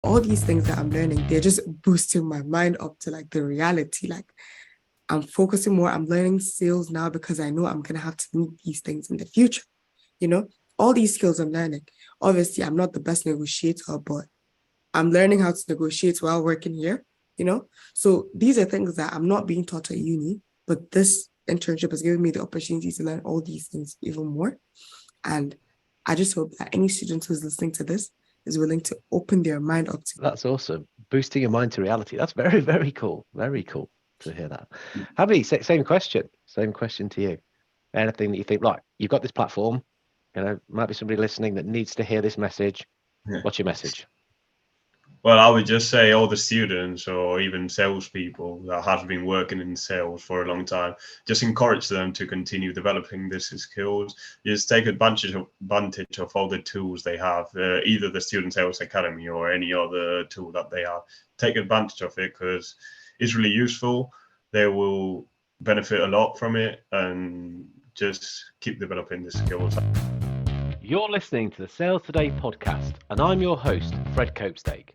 all these things that I'm learning, they're just boosting my mind up to like the reality. Like I'm focusing more. I'm learning sales now because I know I'm gonna have to need these things in the future. You know, all these skills I'm learning. Obviously, I'm not the best negotiator, but I'm learning how to negotiate while working here, you know? So these are things that I'm not being taught at uni, but this internship has given me the opportunity to learn all these things even more. And I just hope that any student who's listening to this is willing to open their mind up to. That's awesome. Boosting your mind to reality. That's very, very cool. Very cool to hear that. Javi, same question. Same question to you. Anything that you think, right, you've got this platform, might be somebody listening that needs to hear this message. Yeah. What's your message? Well, I would just say all the students or even salespeople that have been working in sales for a long time, just encourage them to continue developing these skills. Just take advantage of all the tools they have, either the Student Sales Academy or any other tool that they have. Take advantage of it because it's really useful. They will benefit a lot from it, and just keep developing the skills. You're listening to the Sales Today podcast, and I'm your host, Fred Copestake.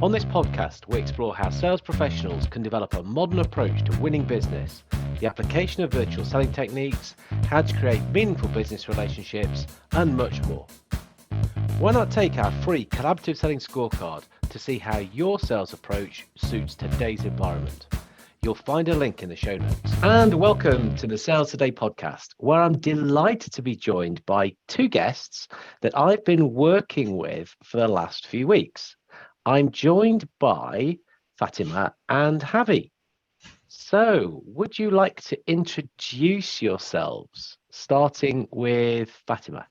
On this podcast, we explore how sales professionals can develop a modern approach to winning business, the application of virtual selling techniques, how to create meaningful business relationships, and much more. Why not take our free collaborative selling scorecard to see how your sales approach suits today's environment? You'll find a link in the show notes. And welcome to the Sales Today podcast, where I'm delighted to be joined by two guests that I've been working with for the last few weeks. I'm joined by Fatima and Javi. So, would you like to introduce yourselves, starting with Fatima?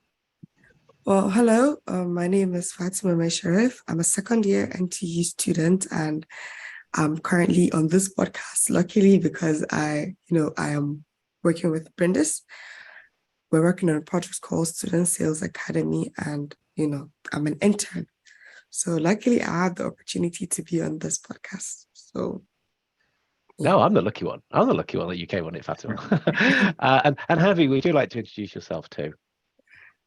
Well, hello. My name is Fatima Mesharif. I'm a second year NTU student, and I'm currently on this podcast, luckily, because I am working with Brindis. We're working on a project called Student Sales Academy, and, I'm an intern. So luckily, I have the opportunity to be on this podcast. So, yeah. No, I'm the lucky one. I'm the lucky one that you came on it, Fatima. and Javi, would you like to introduce yourself too?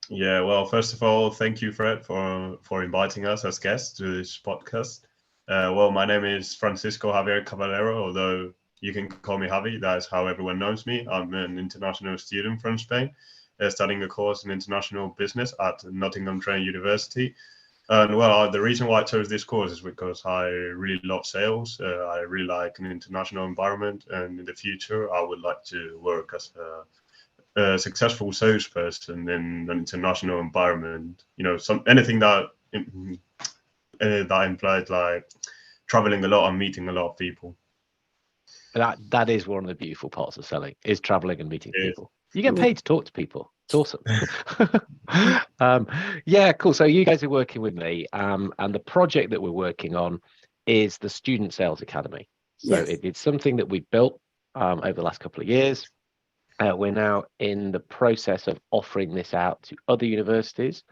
Yeah, well, first of all, thank you, Fred, for inviting us as guests to this podcast. Well, my name is Francisco Javier Caballero, although you can call me Javi. That's how everyone knows me. I'm an international student from Spain, studying a course in international business at Nottingham Trent University. And well, the reason why I chose this course is because I really love sales. I really like an international environment, and in the future, I would like to work as a successful salesperson in an international environment. Anything that implies like traveling a lot and meeting a lot of people. That is one of the beautiful parts of selling, is traveling and meeting people. You get Yeah. paid to talk to people. It's awesome. Yeah, cool. So you guys are working with me, and the project that we're working on is the Student Sales Academy. So Yes. it's something that we've built over the last couple of years. We're now in the process of offering this out to other universities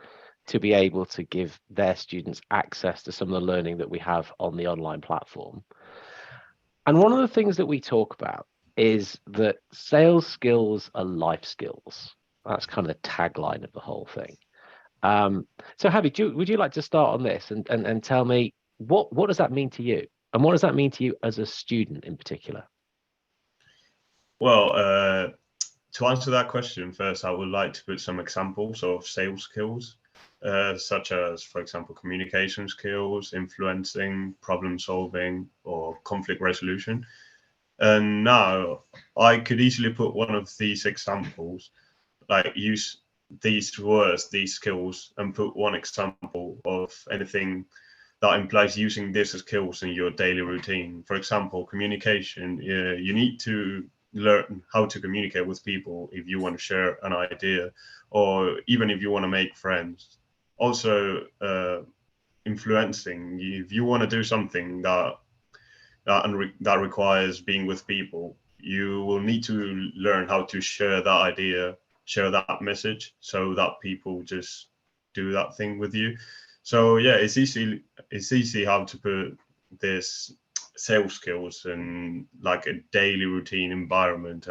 to be able to give their students access to some of the learning that we have on the online platform. And one of the things that we talk about is that sales skills are life skills. That's kind of the tagline of the whole thing. So Javi, would you like to start on this and tell me what does that mean to you? And what does that mean to you as a student in particular? Well, to answer that question first, I would like to put some examples of sales skills, such as, for example, communication skills, influencing, problem solving, or conflict resolution. And now I could easily put one of these examples, like use these words, these skills, and put one example of anything that implies using these skills in your daily routine. For example, communication. You need to learn how to communicate with people if you want to share an idea, or even if you want to make friends. Also, influencing. If you want to do something that requires being with people, you will need to learn how to share that idea, share that message, so that people just do that thing with you. So yeah, it's easy how to put this sales skills in like a daily routine environment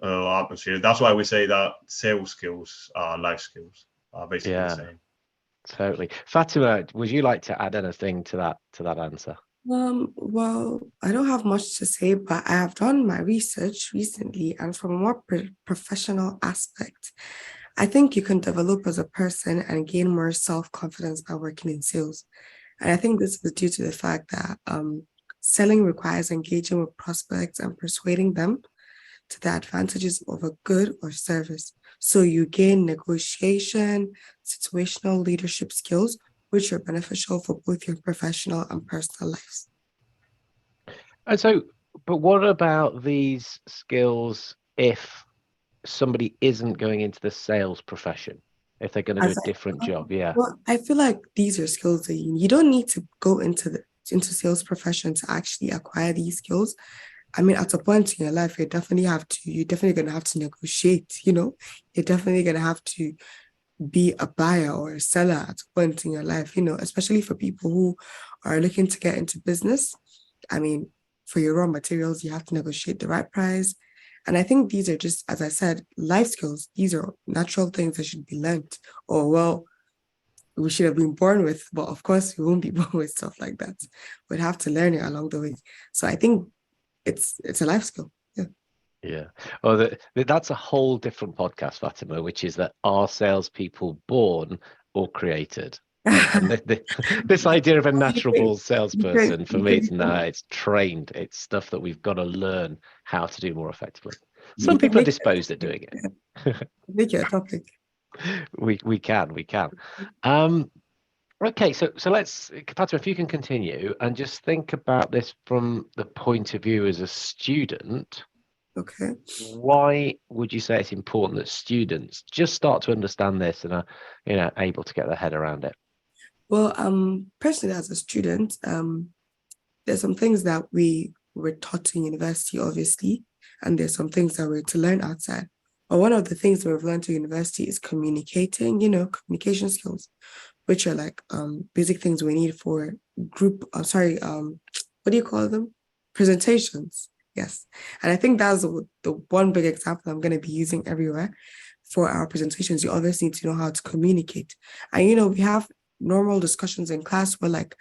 atmosphere. That's why we say that sales skills are life skills, are basically the same. Totally. Fatima, would you like to add anything to that answer? Well, I don't have much to say, but I have done my research recently, and from a more professional aspect, I think you can develop as a person and gain more self-confidence by working in sales. And I think this is due to the fact that selling requires engaging with prospects and persuading them to the advantages of a good or service. So you gain negotiation, situational leadership skills, which are beneficial for both your professional and personal lives. And so, but what about these skills if somebody isn't going into the sales profession, if they're going to do As a different job? Yeah. Well, I feel like these are skills that you don't need to go into sales profession to actually acquire these skills. I mean, at a point in your life, you're definitely gonna have to negotiate, you're definitely gonna have to be a buyer or a seller at a point in your life, especially for people who are looking to get into business. I mean, for your raw materials, you have to negotiate the right price. And I think these are just, as I said, life skills. These are natural things that should be learned. Or, well, we should have been born with, but of course, we won't be born with stuff like that. We'd have to learn it along the way. So I think it's a life skill. Yeah. Yeah. Oh, that's a whole different podcast, Fatima, which is that are salespeople born or created? And this idea of a natural salesperson, for me, it's trained. It's stuff that we've got to learn how to do more effectively. Some people are disposed at doing it. Make it a topic. We can. Okay, so let's, Fatima, if you can continue and just think about this from the point of view as a student. Okay. Why would you say it's important that students just start to understand this and are, able to get their head around it? Well, personally, as a student, there's some things that we were taught in university, obviously, and there's some things that we're to learn outside. But one of the things that we've learned to university is communicating, communication skills, which are like basic things we need for group, what do you call them? Presentations. Yes. And I think that's the one big example I'm going to be using everywhere for our presentations. You always need to know how to communicate. And, we have normal discussions in class where like,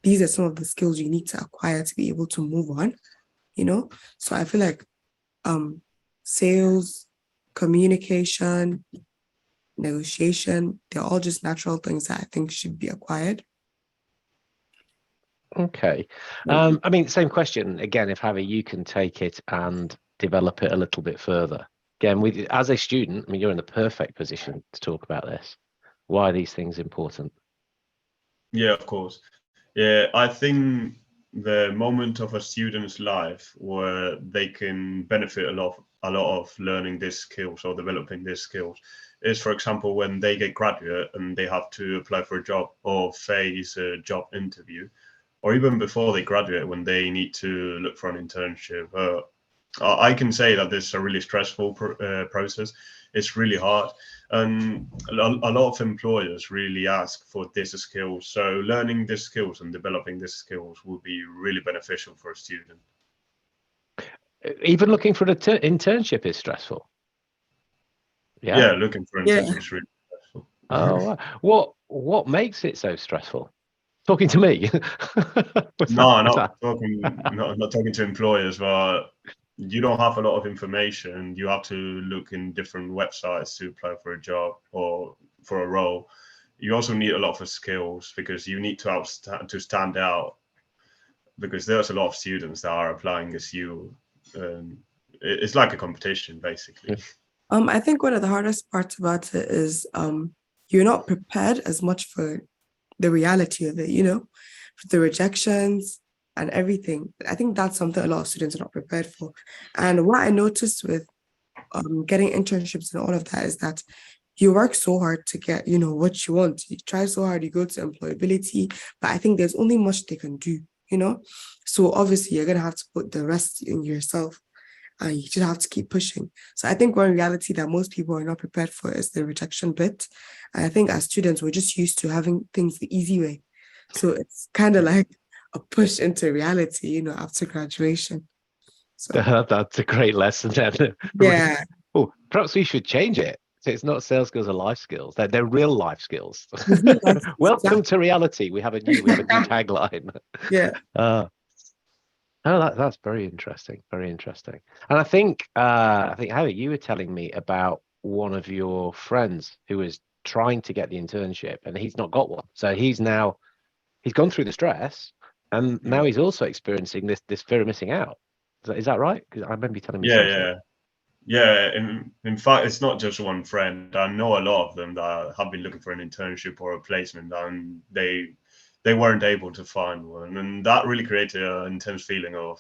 these are some of the skills you need to acquire to be able to move on, So I feel like sales, communication, negotiation, they're all just natural things that I think should be acquired. Okay. I mean, same question again, if Javi, you can take it and develop it a little bit further. Again, as a student, I mean, you're in the perfect position to talk about this. Why are these things important? Yeah, of course. Yeah, I think the moment of a student's life where they can benefit a lot of learning these skills or developing these skills is, for example, when they get graduate and they have to apply for a job or face a job interview, or even before they graduate when they need to look for an internship. I can say that this is a really stressful process. It's really hard. And a lot of employers really ask for these skills. So learning these skills and developing these skills will be really beneficial for a student. Even looking for an internship is stressful. Yeah, looking for an internship is really stressful. Oh, what makes it so stressful? Talking to me? No, not talking to employers, but you don't have a lot of information. You have to look in different websites to apply for a job or for a role. You also need a lot of skills because you need to stand out, because there's a lot of students that are applying as you. It's like a competition, basically. I think one of the hardest parts about it is you're not prepared as much for the reality of it, for the rejections and everything. I think that's something a lot of students are not prepared for. And what I noticed with getting internships and all of that is that you work so hard to get, what you want. You try so hard, you go to employability, but I think there's only much they can do, So obviously you're going to have to put the rest in yourself. And you just have to keep pushing. So I think one reality that most people are not prepared for is the rejection bit. And I think as students, we're just used to having things the easy way. So it's kind of like a push into reality, after graduation. So That's a great lesson then. yeah. Oh, perhaps we should change it. So it's not sales skills, are life skills. They're real life skills. Yes, Welcome to exactly. reality. We have a new tagline. Yeah. Uh, oh, that's very interesting. Very interesting. And I think Harry, you were telling me about one of your friends who was trying to get the internship and he's not got one. So he's gone through the stress and now he's also experiencing this fear of missing out. Is that right? Because I remember you telling me Yeah, some stuff. yeah. Yeah, in fact, it's not just one friend. I know a lot of them that have been looking for an internship or a placement, and they weren't able to find one, and that really created an intense feeling of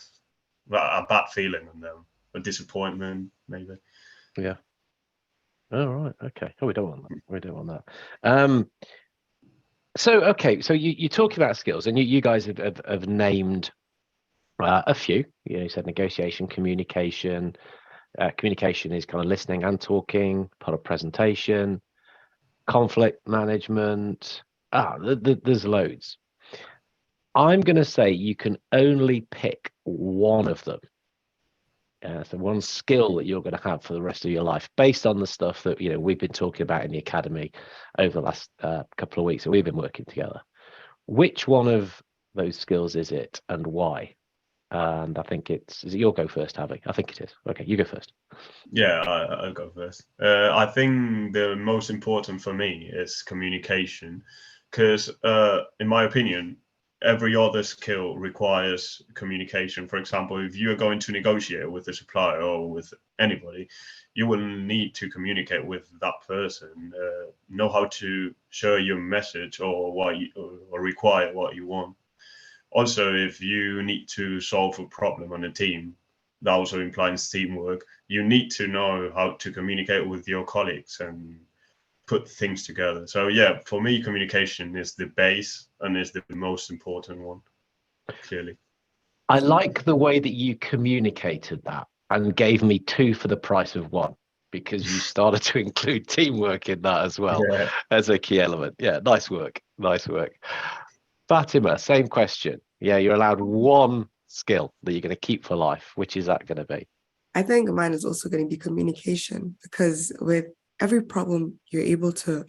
a bad feeling on them, a disappointment, maybe. Yeah. Oh, right. Okay. Oh, we don't want that. We don't want that. So okay. So you talk about skills, and you guys have named a few. You said negotiation, communication. Communication is kind of listening and talking, part of presentation, conflict management. There's loads. I'm going to say you can only pick one of them. So one skill that you're going to have for the rest of your life, based on the stuff that we've been talking about in the academy over the last couple of weeks that we've been working together. Which one of those skills is it, and why? And I think you'll go first, Javi. I think it is. Okay, you go first. Yeah, I'll go first. I think the most important for me is communication, because in my opinion, every other skill requires communication. For example, if you are going to negotiate with a supplier or with anybody, you will need to communicate with that person, know how to share your message or or require what you want. Also, if you need to solve a problem on a team, that also implies teamwork. You need to know how to communicate with your colleagues and put things together. So yeah, for me, communication is the base and is the most important one, clearly. I like the way that you communicated that and gave me two for the price of one, because you started to include teamwork in that as well Yeah. as a key element. Yeah, nice work. Nice work. Fatima, same question. Yeah, you're allowed one skill that you're going to keep for life. Which is that going to be? I think mine is also going to be communication, because with every problem you're able to,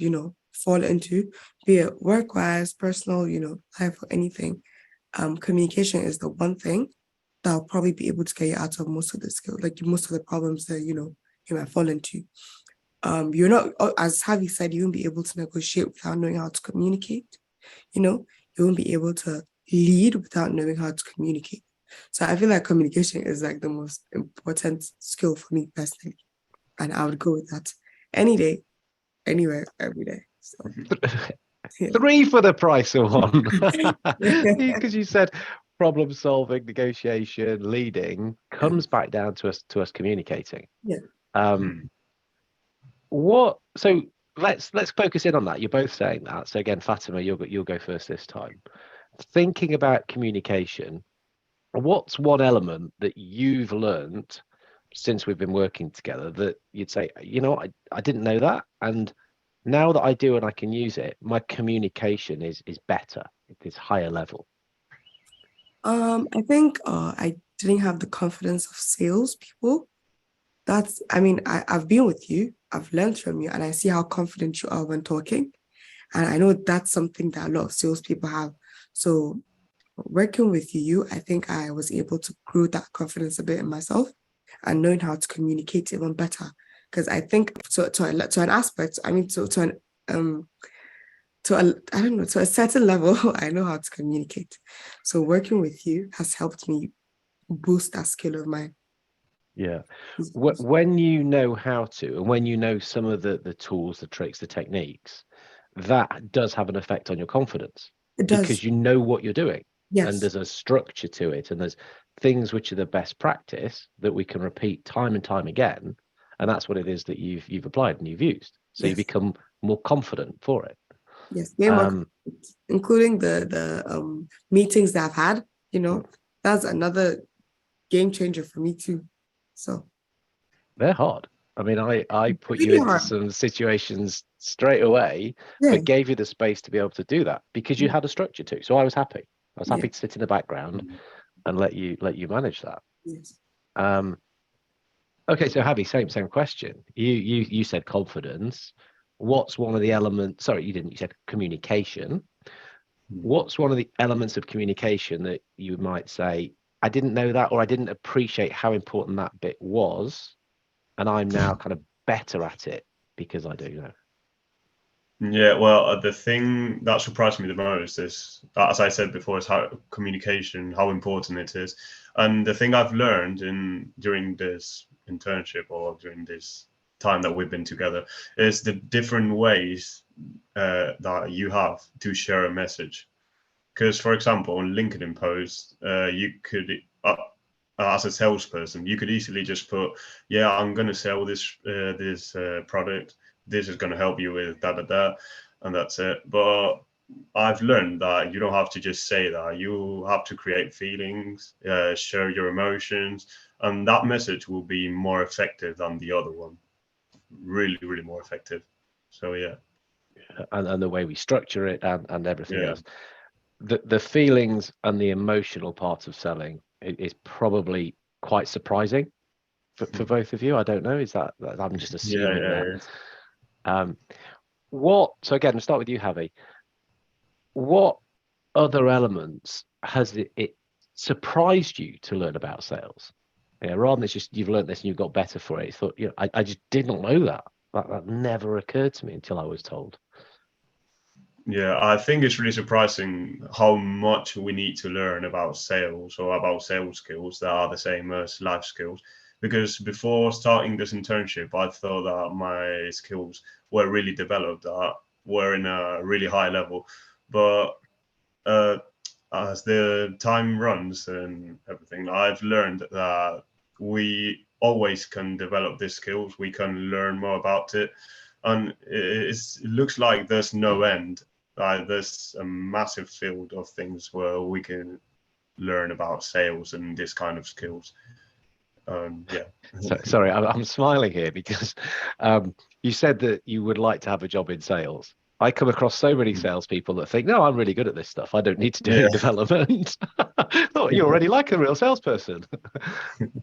fall into, be it work-wise, personal, life or anything, communication is the one thing that'll probably be able to get you out of most of the skill, like most of the problems that, you might fall into. You're not, as Javi said, you won't be able to negotiate without knowing how to communicate. You won't be able to lead without knowing how to communicate. So I feel like communication is like the most important skill for me personally. And I would go with that any day, anywhere, every day. So yeah. Three for the price of one. Because you said problem solving, negotiation, leading comes back down to us communicating. Yeah. Um, so let's focus in on that. You're both saying that. So again, Fatima, you'll go first this time. Thinking about communication, what's one element that you've learned since we've been working together that you'd say, I didn't know that, and now that I do and I can use it, my communication is better. It is higher level. I think I didn't have the confidence of salespeople. I've been with you, I've learned from you, and I see how confident you are when talking. And I know that's something that a lot of salespeople have. So working with you, I think I was able to grow that confidence a bit in myself and knowing how to communicate even better. Because I think to an aspect, to a certain level, I know how to communicate. So working with you has helped me boost that skill of mine. Yeah. When you know how to, and when you know some of the tools, the tricks, the techniques, that does have an effect on your confidence. It does. Because you know what you're doing. Yes. And there's a structure to it, and there's things which are the best practice that we can repeat time and time again, and that's what it is that you've applied and you've used. So you become more confident for it. Yes, including the meetings that I've had. That's another game changer for me too. So they're hard. I mean, I put really you into hard. some situations straight away, but gave you the space to be able to do that because you had a structure too. So I was happy. I was happy to sit in the background and let you manage that. Yes. Okay, so Javi, same question. You said confidence. What's one of the elements? Sorry, you didn't. You said communication. What's one of the elements of communication that you might say, I didn't know that, or I didn't appreciate how important that bit was, and I'm now kind of better at it because I do know? Yeah, well, the thing that surprised me the most is, as I said before, is how communication, how important it is. And the thing I've learned during this internship or during this time that we've been together is the different ways that you have to share a message. Because, for example, on LinkedIn posts, you could, as a salesperson, you could easily just put, "Yeah, I'm going to sell this product. This is going to help you with da da da," and that's it. But I've learned that you don't have to just say that. You have to create feelings, share your emotions, and that message will be more effective than the other one. Really, really more effective. So yeah. And the way we structure it and everything Yeah. else. The feelings and the emotional part of selling is probably quite surprising for both of you. I don't know. Is that I'm just assuming that. So again, we'll start with you, Javi. What other elements has it surprised you to learn about sales? Yeah, rather than it's just you've learned this and you've got better for it. You thought, I just didn't know that. That never occurred to me until I was told. Yeah, I think it's really surprising how much we need to learn about sales or about sales skills that are the same as life skills. Because before starting this internship, I thought that my skills were really developed, that were in a really high level. But uh, as the time runs and everything, I've learned that we always can develop these skills. We can learn more about it. And it looks like there's no end. There's a massive field of things where we can learn about sales and this kind of skills. Yeah. So, sorry, I'm smiling here because you said that you would like to have a job in sales. I come across so many salespeople that think, no, I'm really good at this stuff. I don't need to do any development. Oh, you're already like a real salesperson.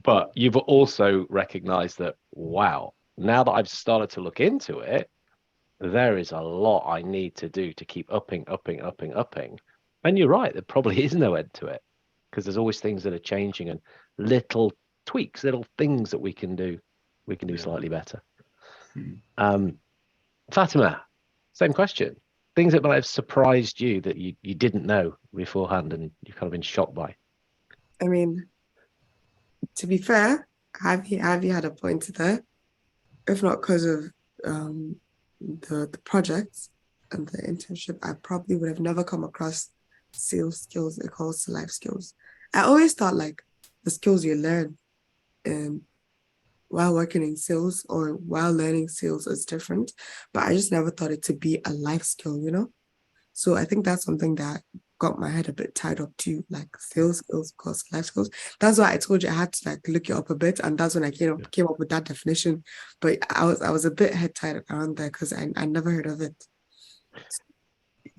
But you've also recognized that, wow, now that I've started to look into it, there is a lot I need to do to keep upping. And you're right, there probably is no end to it because there's always things that are changing and little tweaks, little things that we can do slightly better. Fatima, same question. Things that might have surprised you that you didn't know beforehand and you've kind of been shocked by. I mean, to be fair, have you had a point there? If not because of the projects and the internship, I probably would have never come across sales skills equals to life skills. I always thought like the skills you learn while working in sales or while learning sales is different, but I just never thought it to be a life skill, you know? So I think that's something that got my head a bit tied up too, like sales skills plus life skills. That's why I told you I had to like look it up a bit, and that's when I came up with that definition. But I was a bit head tied around there because I never heard of it.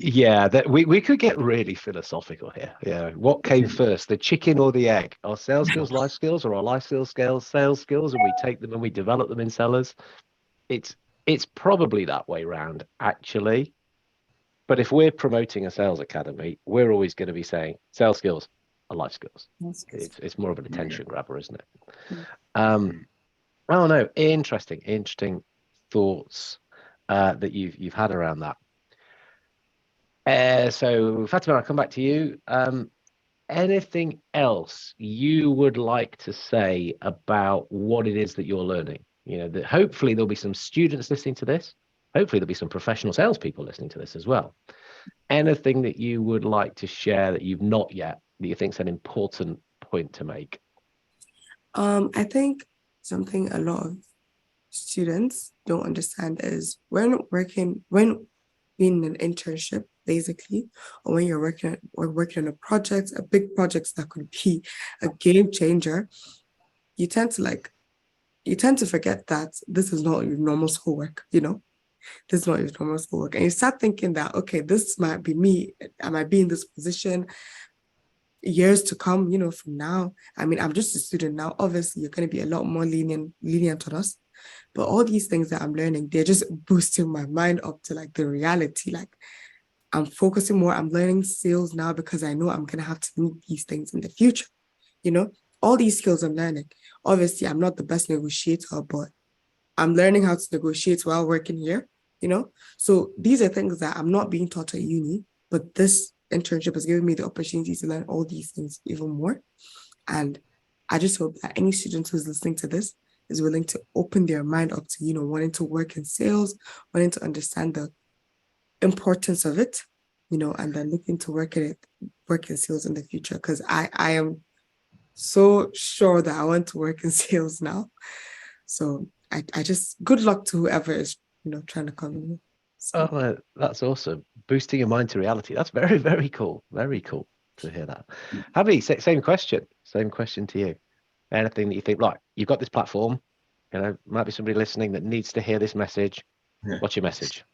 Yeah, that we could get really philosophical here. Yeah, what came first, the chicken or the egg? Our sales skills, life skills, or our life skills, sales skills, and we take them and we develop them in sellers? It's probably that way round, actually. But if we're promoting a sales academy, we're always going to be saying sales skills are life skills. It's more of an attention grabber, isn't it? Oh no, interesting thoughts that you've had around that. So Fatima, I'll come back to you. Anything else you would like to say about what it is that you're learning? You know, that hopefully there'll be some students listening to this. Hopefully there'll be some professional salespeople listening to this as well. Anything that you would like to share that you've not yet, that you think is an important point to make? I think something a lot of students don't understand is when being in an internship, basically, or when you're working on a project, a big project that could be a game changer, you tend to forget that this is not your normal schoolwork, you know? This is not your normal schoolwork. And you start thinking that, okay, this might be me. I might be in this position. years to come, from now. I mean, I'm just a student now. Obviously, you're going to be a lot more lenient on us. But all these things that I'm learning, they're just boosting my mind up to like the reality. Like I'm focusing more. I'm learning sales now because I know I'm going to have to meet these things in the future. All these skills I'm learning. Obviously, I'm not the best negotiator, but I'm learning how to negotiate while working here. So these are things that I'm not being taught at uni, but this internship has given me the opportunity to learn all these things even more. And I just hope that any student who's listening to this is willing to open their mind up to, wanting to work in sales, wanting to understand the importance of it, and then looking to work in sales in the future. Because I am so sure that I want to work in sales now. So I just, good luck to whoever is, trying to come in. So. Oh, that's awesome. Boosting your mind to reality. That's very, very cool. Very cool to hear that. Javi, same question. Same question to you. Anything that you think, like, you've got this platform, might be somebody listening that needs to hear this message. Yeah. What's your message?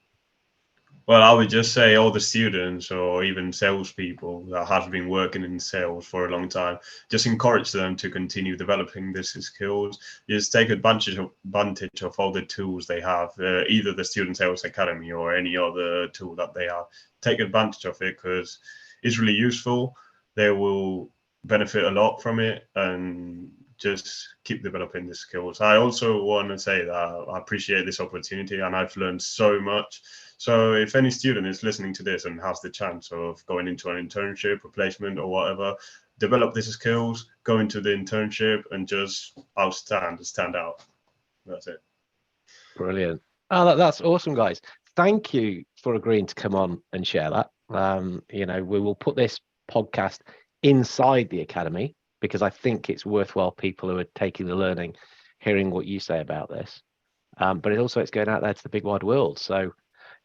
Well, I would just say all the students or even salespeople that have been working in sales for a long time, just encourage them to continue developing these skills. Just take advantage of all the tools they have, either the Student Sales Academy or any other tool that they have. Take advantage of it because it's really useful. They will benefit a lot from it, and just keep developing the skills. I also want to say that I appreciate this opportunity and I've learned so much. So if any student is listening to this and has the chance of going into an internship, replacement or whatever, develop these skills, go into the internship and just stand out. That's it. Brilliant. Oh, that's awesome, guys. Thank you for agreeing to come on and share that. We will put this podcast inside the academy because I think it's worthwhile people who are taking the learning, hearing what you say about this. But it's going out there to the big wide world. So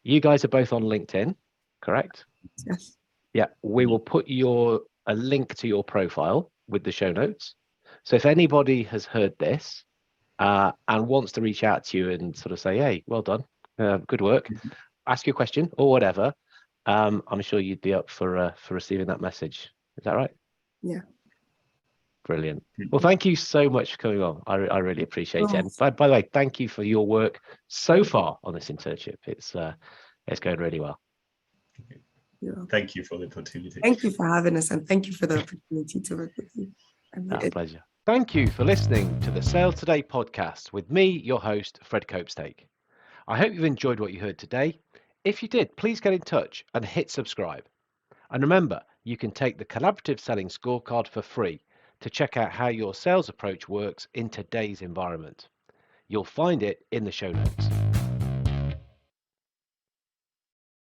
you guys are both on LinkedIn, correct? Yes. Yeah, we will put a link to your profile with the show notes. So if anybody has heard this and wants to reach out to you and sort of say, hey, well done, good work, ask you a question or whatever, I'm sure you'd be up for receiving that message. Is that right? Yeah. Brilliant. Well, thank you so much for coming on. I really appreciate it. And by the way, thank you for your work so far on this internship. It's going really well. Thank you for the opportunity. Thank you for having us, and thank you for the opportunity to work with you. Our pleasure. Thank you for listening to the Sales Today podcast with me, your host, Fred Copestake. I hope you've enjoyed what you heard today. If you did, please get in touch and hit subscribe. And remember, you can take the collaborative selling scorecard for free to check out how your sales approach works in today's environment. You'll find it in the show notes.